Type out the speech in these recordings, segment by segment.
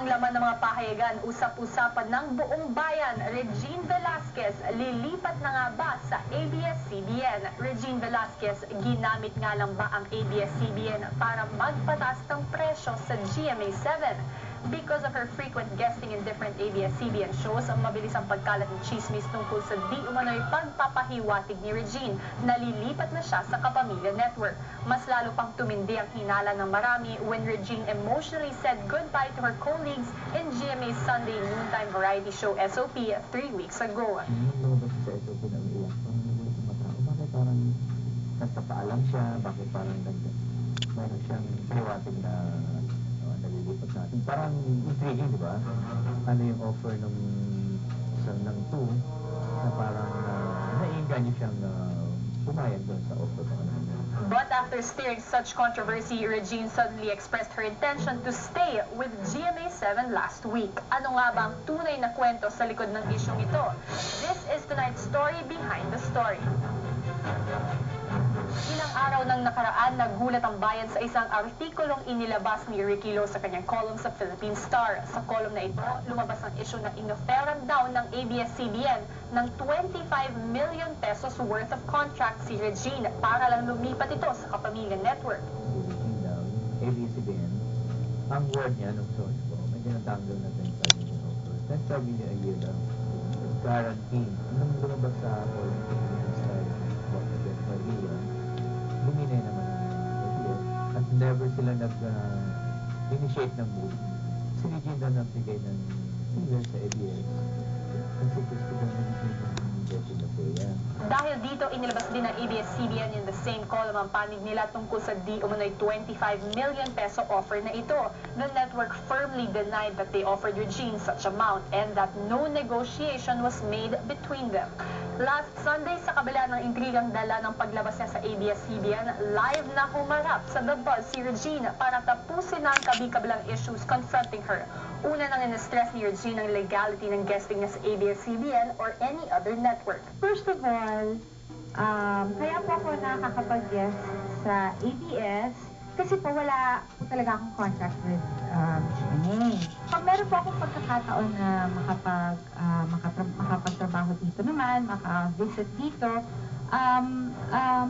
ang laman ng mga pahayagan, usap-usapan ng buong bayan. Regine Velasquez, lilipat na nga ba sa ABS-CBN? Regine Velasquez, ginamit nga lang ba ang ABS-CBN para magpataas ng presyo sa GMA7? Because of her frequent guesting in different ABS-CBN shows, mabilis ang pagkalat ng chismis tungkol sa di umano'y pagpapahiwatig ni Regine na lilipat na siya sa Kapamilya Network. Mas lalo pang tumindi ang hinala ng marami when Regine emotionally said goodbye to her colleagues in GMA's Sunday noontime variety show SOP 3 weeks ago. Lumabas sa SOP na umiyak. Parang nagulat ng matao. Bakit parang nagpapaalam siya? Bakit parang meron siyang pahiwatig na nalilipat natin? Parang intriguing, di ba? Ano yung offer ng 2 na parang naiinganyo siyang pumayag doon sa offer ng kanina. But after stirring such controversy, Regine suddenly expressed her intention to stay with GMA7 last week. Ano nga ba ang tunay na kwento sa likod ng isyong ito? This is tonight's story behind the story. Ilang araw nang nakaraan, nagulat ang bayan sa isang artikulong inilabas ni Ricky Lo sa kanyang column sa Philippine Star. Sa column na ito, lumabas ang isyu na inoferan daw ng ABS-CBN ng 25 million pesos worth of contract si Regine para lang lumipat ito sa Kapamilya Network. Si Regine daw, ABS-CBN, ang word niya nung source ko, may tinatanggal na 25 million offer. 25 million a year lang. Guarantee. Nung lumabas sa column sa Philippine Star, about 25 million, buminay naman ang ABS at never sila nag-initiate ng move. Si Regine daw nagbigay ng figure sa ABS. Kasi gusto daw nag-ibig ng Betty Lafaya. Dahil dito, inilabas din ng ABS-CBN in the same column ang panig nila tungkol sa di umano'y 25 million peso offer na ito. The network firmly denied that they offered Regine such amount and that no negotiation was made between them. Last Sunday, sa kabila ng intrigang dala ng paglabas niya sa ABS-CBN, live na humarap sa The Buzz si Regine para tapusin na ang kabi-kabilang issues confronting her. Una nang in-stress ni Regine ang legality ng guesting niya sa ABS-CBN or any other network. First of all, kaya po ako nakakapag-guest sa ABS kasi po wala po talaga akong contract with GMA. Pag meron po akong pagkakataon na makapagtrabaho dito naman, maka-visit dito,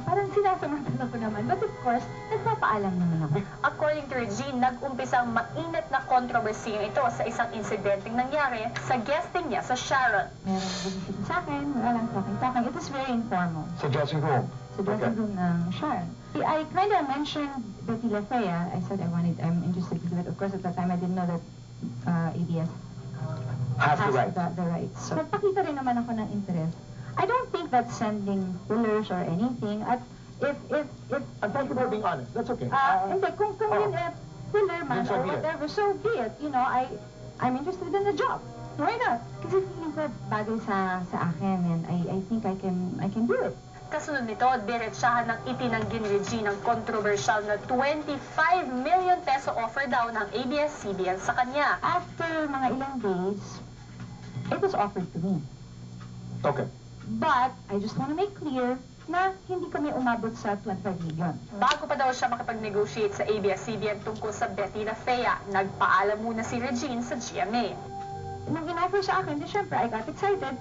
parang sinasamantala ko naman. But of course, nagpapaalam naman ako. According to Regine, nag-umpisang mainit na kontrobersiya ito sa isang insidenteng nangyari sa guesting niya sa Sharon. Merong bumisit sa akin, walang talking. It was very informal. Sa dressing room? Sa dressing room ng Sharon. I kind of mentioned Betty Lafaya. I said I'm interested to do it. Of course, at that time, I didn't know that ABS Has the right. The rights. So, nagpakita rin naman ako ng interest. I don't think that's sending fillers or anything. If Thank you for being honest. That's okay. hindi, kung yun filler man So or be it. whatever, so be it. You know, I'm interested in the job. Why not? Kasi feeling ko bagay sa akin and I think I can do it. Kasunod nito, diretsahan ng itinanggi ni Regine ang kontrobersyal na 25 million peso offer daw ng ABS-CBN sa kanya. After mga ilang days, it was offered to me. Okay. But I just want to make clear na hindi kami umabot sa 25 million. Bago pa daw siya makipag-negotiate sa ABS-CBN tungkol sa Betty Lafaya, nagpaalam muna si Regine sa GMA. Nung in-offer sa akin, syempre, I got excited.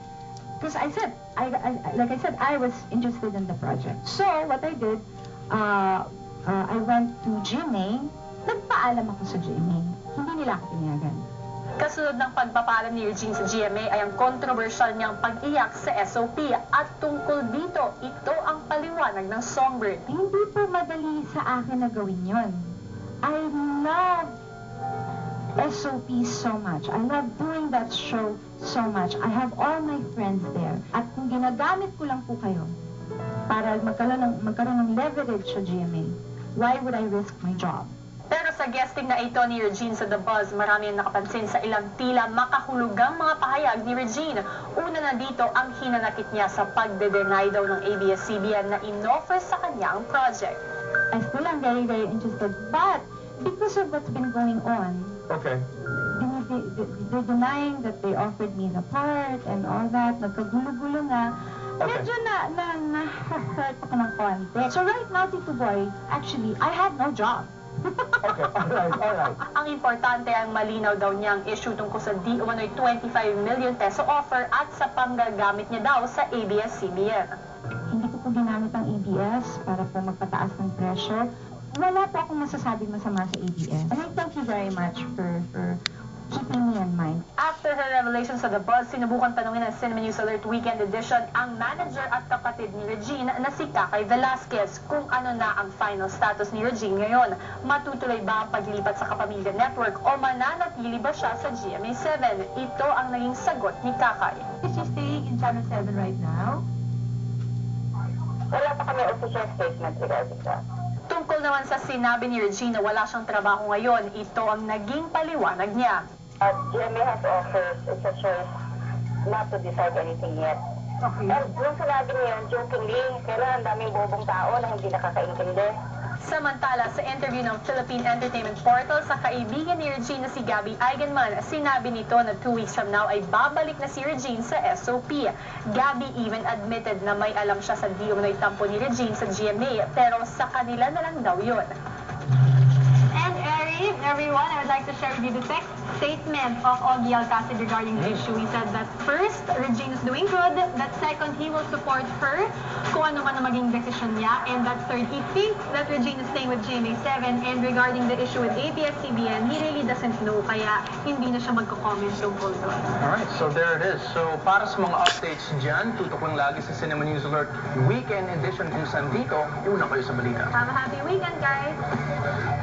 Because I said, like I said, I was interested in the project. So, what I did, I went to GMA, nagpaalam ako sa GMA. Hindi nila ako pinayagan. Kasunod ng pagpapaalam ni Regine sa GMA ay ang kontrobersyal niyang pag-iyak sa SOP. At tungkol dito, ito ang paliwanag ng Songbird. Hindi po madali sa akin na gawin yon. I love SOP so much. I love doing that show so much. I have all my friends there. At kung ginagamit ko lang po kayo para magkaroon ng leverage sa GMA, why would I risk my job? Pero sa guesting na ito ni Regine sa The Buzz, marami ang nakapansin sa ilang tila makahulugang mga pahayag ni Regine. Una na dito ang hinanakit niya sa pagde-deny daw ng ABS-CBN na inoffer sa kanya ang project. I still am very, very interested. But because of what's been going on, Okay. they're denying that they offered me the part and all that. Nagkagulo-gulo na. Okay. Medyo na-hurt ako ng konti. So right now, Tito Boy, actually, I have no job. Okay, all right. Ang importante ang malinaw daw niyang issue tungkol sa di umano'y 25 million peso offer at sa panggagamit niya daw sa ABS-CBN. Hindi ko po ginamit ang ABS para po magpataas ng pressure. Wala po akong masasabing masama sa ABS. And I thank you very much for keeping me in mind. After her revelation sa The Buzz, sinubukan tanungin ng Cinema News Alert Weekend Edition ang manager at kapatid ni Regine na si Kakay Velasquez kung ano na ang final status ni Regine ngayon. Matutuloy ba ang paglilipat sa Kapamilya Network o mananatili ba siya sa GMA7? Ito ang naging sagot ni Kakay. Is she staying in Channel 7 right now? Wala pa kami official statement regarding that. Tungkol naman sa sinabi ni Regine na wala siyang trabaho ngayon, ito ang naging paliwanag niya. GMA has offers, it's a choice not to decide anything yet. Okay. And yung sinabi niya yun, jokingly, kailan ang daming bobong tao na hindi nakakaintindi. Samantala, sa interview ng Philippine Entertainment Portal sa kaibigan ni Regine na si Gabby Eigenman, sinabi nito na 2 weeks from now ay babalik na si Regine sa SOP. Gabby even admitted na may alam siya sa di umano'y tampo ni Regine sa GMA, pero sa kanila na lang daw yun. And everyone, I would like to share with you the statement of Ogie Alcacid regarding the issue. He said that first, Regine is doing good. That second, he will support her kung ano man ang maging desisyon niya. And that third, he thinks that Regine is staying with GMA7. And regarding the issue with ABS-CBN, he really doesn't know. Kaya hindi na siya magko-comment tungkol doon. Alright, so there it is. So para sa mga updates dyan, tutok lang lagi sa Cinema News Alert Weekend Edition kung saan dito, iuna kayo sa balita. Have a happy weekend, guys!